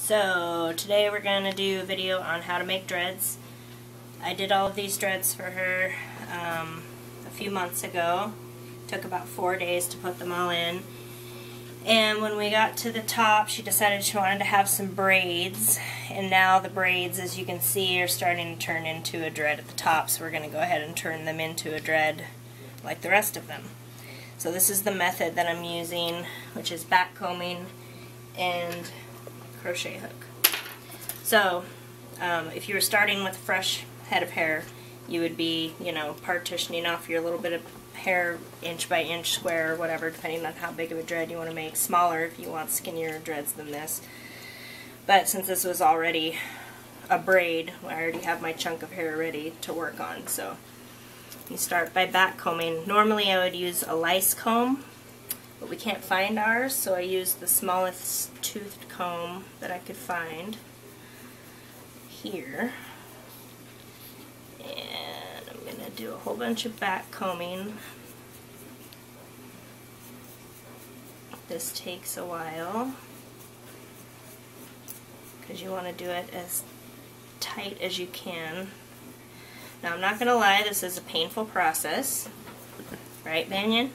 So today we're going to do a video on how to make dreads. I did all of these dreads for her a few months ago. Took about 4 days to put them all in. And when we got to the top, she decided she wanted to have some braids. And now the braids, as you can see, are starting to turn into a dread at the top. So we're going to go ahead and turn them into a dread like the rest of them. So this is the method that I'm using, which is back combing and crochet hook. So if you were starting with a fresh head of hair, you would be, partitioning off your little bit of hair inch by inch square or whatever, depending on how big of a dread you want to make. Smaller if you want skinnier dreads than this. But since this was already a braid, I already have my chunk of hair ready to work on. So you start by back combing. Normally I would use a lice comb, but we can't find ours, so I used the smallest toothed comb that I could find here. And I'm going to do a whole bunch of back combing. This takes a while because you want to do it as tight as you can. Now I'm not going to lie, this is a painful process. Right, Banyan?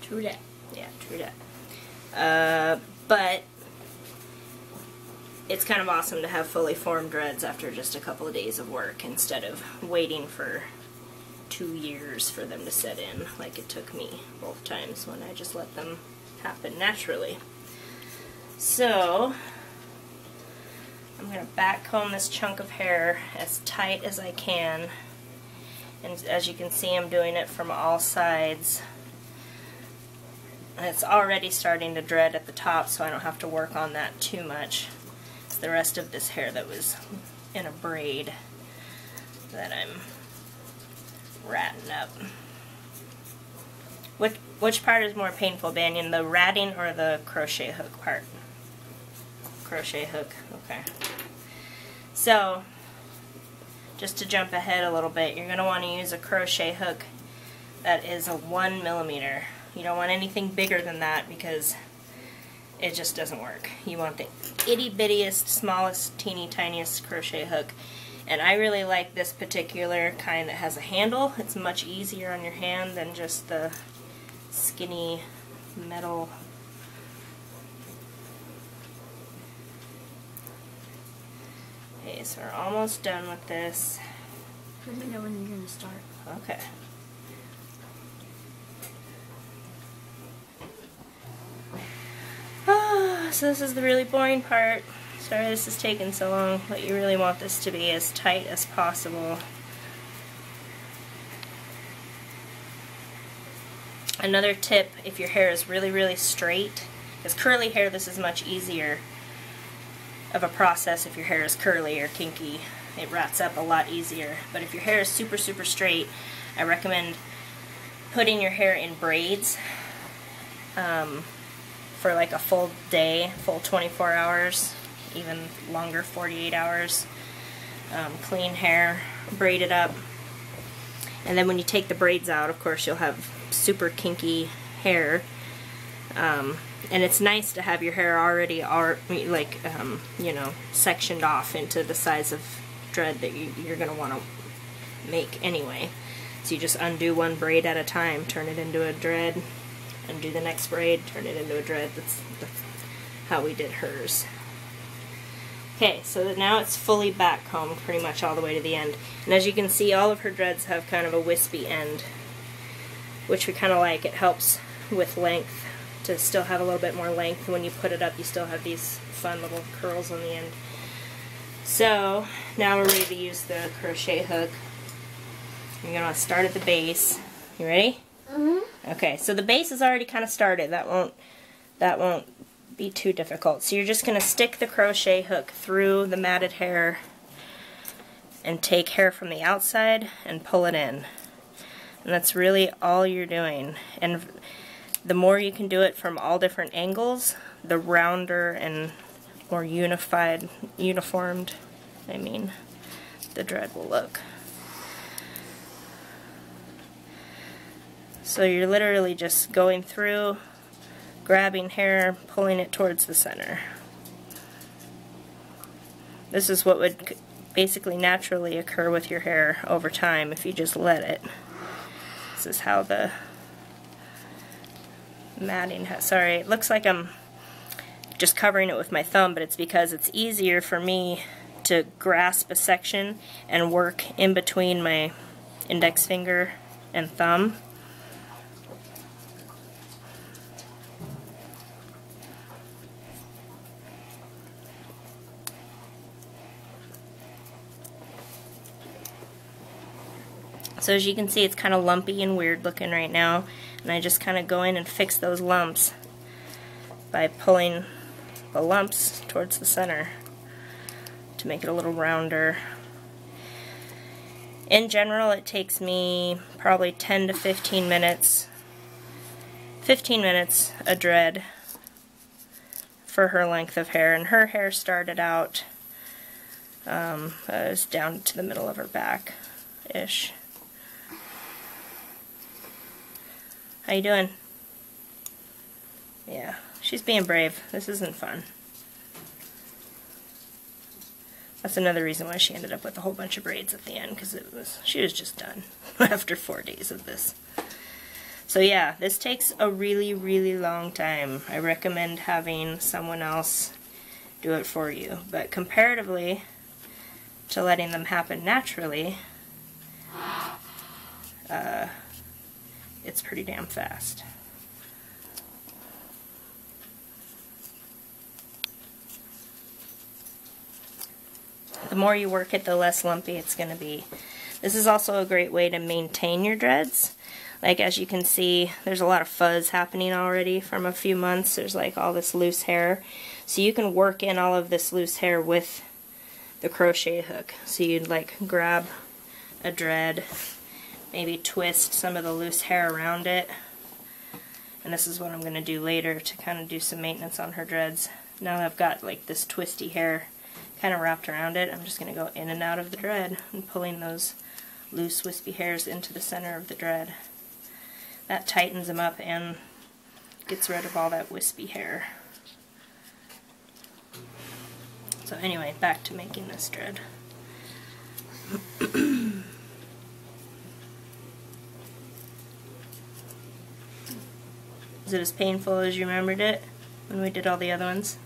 True that. Yeah, true that. But it's kind of awesome to have fully formed dreads after just a couple of days of work instead of waiting for 2 years for them to set in like it took me both times when I just let them happen naturally. So I'm going to back comb this chunk of hair as tight as I can, and as you can see I'm doing it from all sides. And it's already starting to dread at the top, so I don't have to work on that too much. It's the rest of this hair that was in a braid that I'm ratting up. Which part is more painful, Banyan, the ratting or the crochet hook part? Crochet hook, okay. So, just to jump ahead a little bit, you're going to want to use a crochet hook that is a 1 millimeter. You don't want anything bigger than that because it just doesn't work. You want the itty bittiest, smallest, teeny tiniest crochet hook. And I really like this particular kind that has a handle. It's much easier on your hand than just the skinny metal. Okay, so we're almost done with this. Let me know when you're going to start. Okay. So this is the really boring part. Sorry this is taking so long, but you really want this to be as tight as possible. Another tip, if your hair is really, really straight, because curly hair, this is much easier of a process. If your hair is curly or kinky, it rats up a lot easier. But if your hair is super, super straight, I recommend putting your hair in braids for like a full day, full 24 hours, even longer, 48 hours. Clean hair, braid it up, and then when you take the braids out, of course you'll have super kinky hair. And it's nice to have your hair already sectioned off into the size of dread that you're going to want to make anyway. So you just undo one braid at a time, turn it into a dread, undo the next braid, turn it into a dread. That's how we did hers. Okay, so now it's fully back combed pretty much all the way to the end. And as you can see, all of her dreads have kind of a wispy end, which we kind of like. It helps with length, to still have a little bit more length. When you put it up, you still have these fun little curls on the end. So now we're ready to use the crochet hook. You're going to start at the base. You ready? Mm-hmm. Okay, so the base is already kind of started. That won't be too difficult. So you're just going to stick the crochet hook through the matted hair and take hair from the outside and pull it in. And that's really all you're doing. And the more you can do it from all different angles, the rounder and more uniformed, the dread will look. So you're literally just going through, grabbing hair, pulling it towards the center. This is what would basically naturally occur with your hair over time if you just let it. This is how the matting has, sorry, it looks like I'm just covering it with my thumb, but it's because it's easier for me to grasp a section and work in between my index finger and thumb. So as you can see, it's kind of lumpy and weird looking right now, and I just kind of go in and fix those lumps by pulling the lumps towards the center to make it a little rounder. In general, it takes me probably 10 to 15 minutes. 15 minutes a dread for her length of hair, and her hair started out is down to the middle of her back-ish. How you doing? Yeah, she's being brave. This isn't fun. That's another reason why she ended up with a whole bunch of braids at the end, because she was just done after 4 days of this. So yeah, this takes a really, really long time. I recommend having someone else do it for you. But comparatively to letting them happen naturally, it's pretty damn fast. The more you work it, the less lumpy it's going to be. This is also a great way to maintain your dreads. Like, as you can see, there's a lot of fuzz happening already from a few months. There's like all this loose hair. So you can work in all of this loose hair with the crochet hook. So you'd like grab a dread, maybe twist some of the loose hair around it. And this is what I'm going to do later to kind of do some maintenance on her dreads. Now that I've got like this twisty hair kind of wrapped around it, I'm just going to go in and out of the dread and pulling those loose wispy hairs into the center of the dread. That tightens them up and gets rid of all that wispy hair. So anyway, back to making this dread. Is it as painful as you remembered it when we did all the other ones?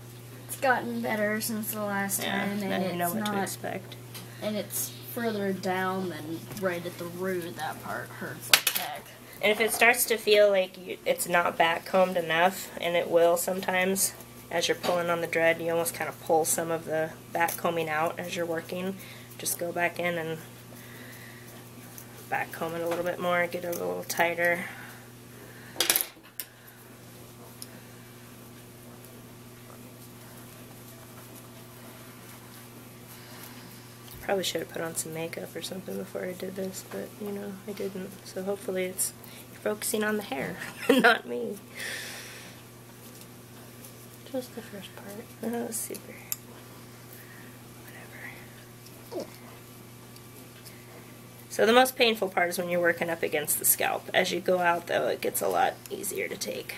It's gotten better since the last time, and now it's you know what not, to expect. And it's further down than right at the root. That part hurts like heck. And if it starts to feel like it's not back combed enough, and it will sometimes, as you're pulling on the dread, you almost kind of pull some of the back combing out as you're working. Just go back in and back comb it a little bit more, get it a little tighter. Probably should have put on some makeup or something before I did this, but you know, I didn't. So hopefully you're focusing on the hair and not me. Just the first part. Oh, super. Whatever. So the most painful part is when you're working up against the scalp. As you go out, though, it gets a lot easier to take.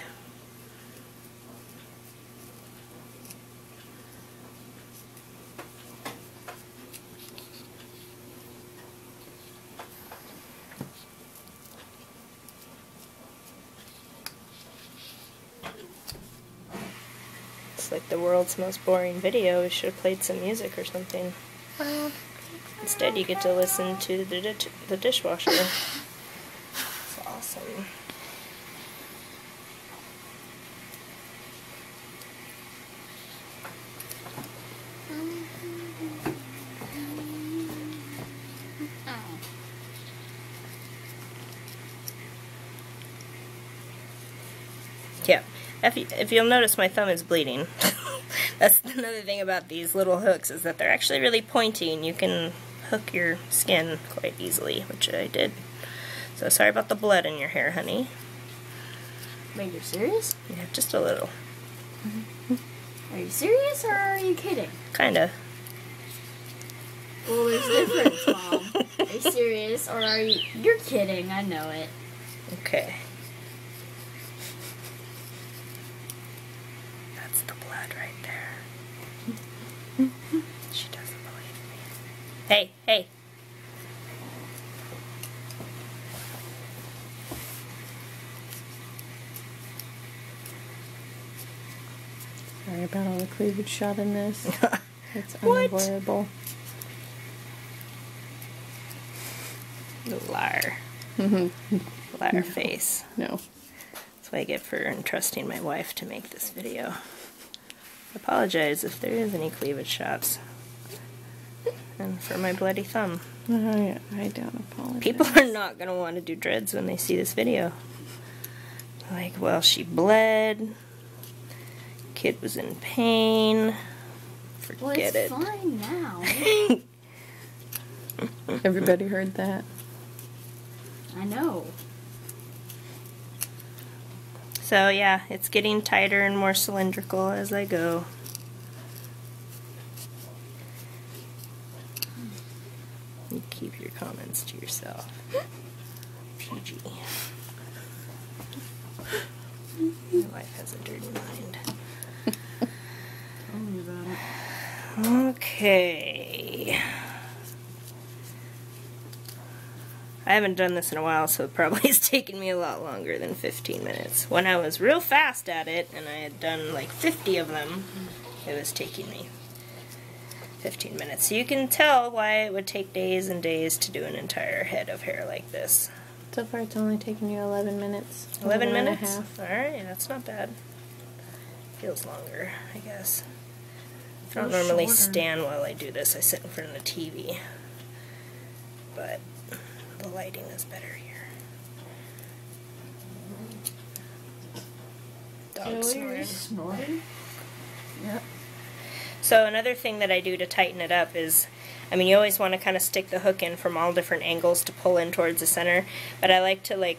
It's like the world's most boring video. We should have played some music or something. Well, instead, you get to listen to the dishwasher. It's awesome. Yeah, if you'll notice, my thumb is bleeding. That's another thing about these little hooks, is that they're actually really pointy and you can hook your skin quite easily, which I did. So sorry about the blood in your hair, honey. wait, you're serious? Yeah, just a little. Are you serious or are you kidding? Kinda. Well, there's a difference, Mom. Are you serious or are you... You're kidding, I know it. Okay. That's the blood right there. She doesn't Hey, hey. Sorry about all the cleavage shot in this. It's What? unavoidable. Liar. Liar face. No. That's what I get for entrusting my wife to make this video. I apologize if there is any cleavage shots. And for my bloody thumb. I don't apologize. People are not going to want to do dreads when they see this video. Like, well, she bled. Kid was in pain. Forget it. Well, it's fine now. Everybody heard that? I know. So yeah, it's getting tighter and more cylindrical as I go. You keep your comments to yourself. PG. My wife has a dirty mind. Tell me about it. Okay. I haven't done this in a while, so it probably has taken me a lot longer than 15 minutes. When I was real fast at it, and I had done like 50 of them, it was taking me 15 minutes. So you can tell why it would take days and days to do an entire head of hair like this. So far it's only taken you 11 minutes. 11 minutes? And a half. Alright, that's not bad. Feels longer, I guess. I don't Feels normally shorter. stand while I do this. I sit in front of the TV. But the lighting is better here. Dog snoring. Snoring? Yep. So another thing that I do to tighten it up is, I mean, you always want to kind of stick the hook in from all different angles to pull in towards the center, but I like to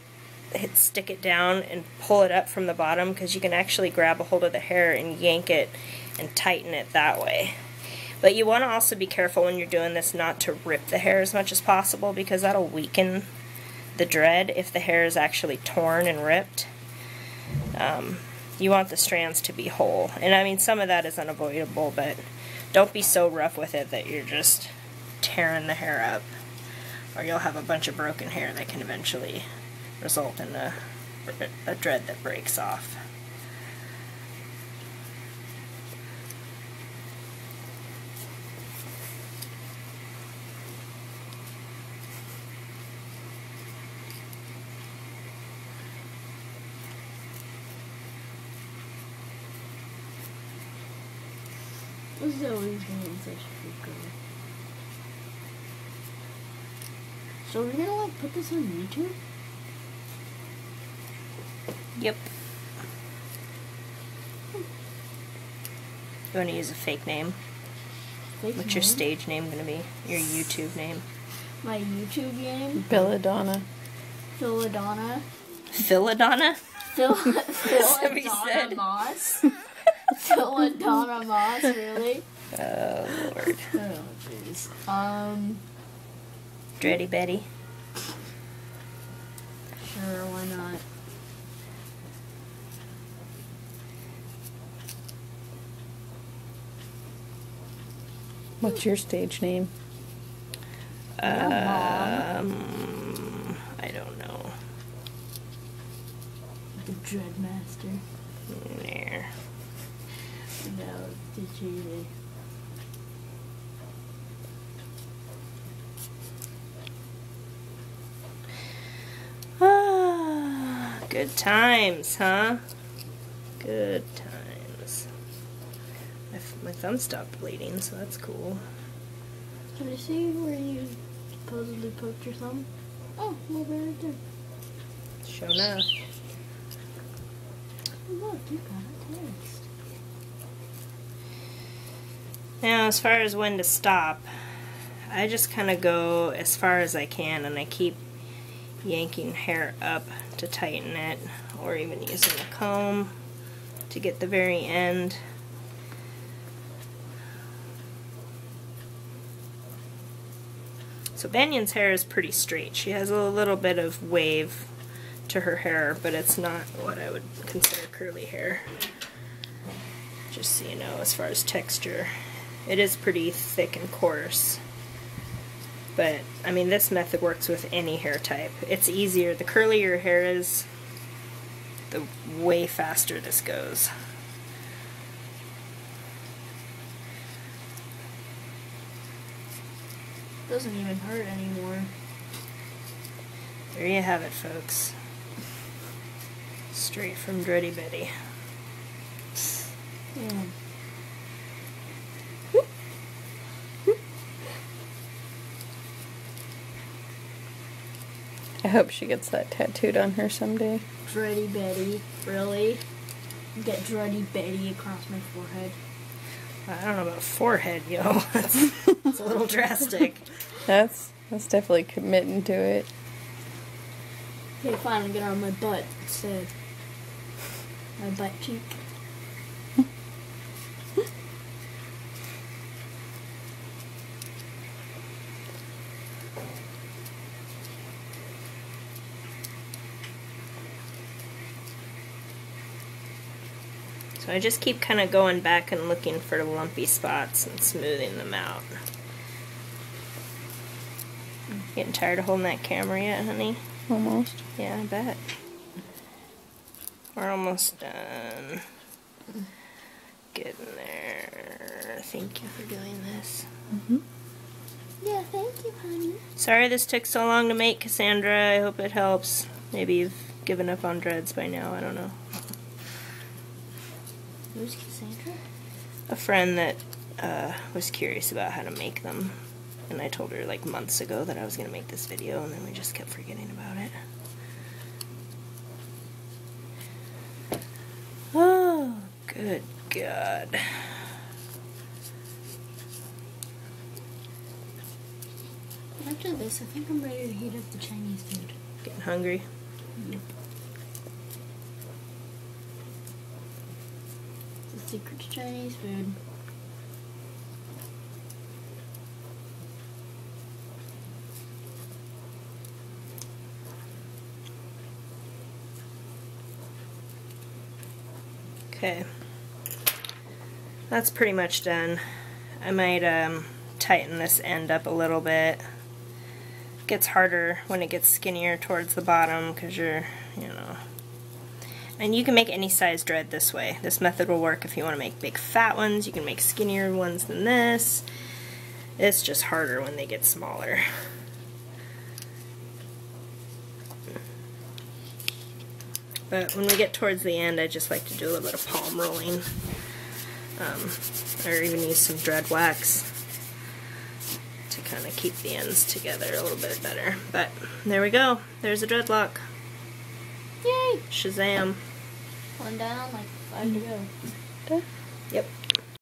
stick it down and pull it up from the bottom, because you can actually grab a hold of the hair and yank it and tighten it that way. But you want to also be careful when you're doing this not to rip the hair as much as possible, because that'll weaken the dread if the hair is actually torn and ripped. You want the strands to be whole. And I mean, some of that is unavoidable, but don't be so rough with it that you're just tearing the hair up, or you'll have a bunch of broken hair that can eventually result in a dread that breaks off. This is always being such a good girl. So we're gonna put this on YouTube? Yep. You want to use a fake name? What's your stage name going to be? Your YouTube name? My YouTube name? Belladonna. Philadonna. Philadonna? Somebody Philadonna said. Moss. Philadonna Moss, really? Oh, Lord. Oh, jeez. Dready Betty? Sure, why not? What's your stage name? Yeah, I don't know. The Dreadmaster. There. No, did you? Ah, good times, huh? Good times. My thumb stopped bleeding, so that's cool. Can I see where you supposedly poked your thumb? Oh, a little bit right there. Sure enough. Oh, look, you got a taste. Now, as far as when to stop, I just kind of go as far as I can, and I keep yanking hair up to tighten it, or even using a comb to get the very end. So Banyan's hair is pretty straight. She has a little bit of wave to her hair, but it's not what I would consider curly hair. Just so you know, as far as texture, it is pretty thick and coarse. But, I mean, this method works with any hair type. It's easier. The curlier your hair is, the way faster this goes. Doesn't even hurt anymore. There you have it, folks. Straight from Dready Betty. Yeah. I hope she gets that tattooed on her someday. Dready Betty, really? Get Dready Betty across my forehead. I don't know about forehead, yo. That's a little drastic. That's definitely committing to it. Okay, fine, I'll get on my butt instead. My butt cheek. So I just keep kind of going back and looking for the lumpy spots and smoothing them out. Getting tired of holding that camera yet, honey? Almost. Yeah, I bet. We're almost done. Getting there. Thank you for doing this. Yeah, thank you, honey. Sorry this took so long to make, Cassandra. I hope it helps. Maybe you've given up on dreads by now. I don't know. Who's Cassandra? A friend that was curious about how to make them. And I told her like months ago that I was going to make this video, and then we just kept forgetting about it. Oh, good God. After this, I think I'm ready to heat up the Chinese food. Getting hungry? Yep. It's a secret to Chinese food. Okay. That's pretty much done. I might tighten this end up a little bit. It gets harder when it gets skinnier towards the bottom because you're, you know. And you can make any size dread this way. This method will work if you want to make big fat ones. You can make skinnier ones than this. It's just harder when they get smaller. But when we get towards the end, I just like to do a little bit of palm rolling. Or even use some dread wax to kind of keep the ends together a little bit better. But there we go. There's a dreadlock. Yay! Shazam. One down, like 5 to go. Yep.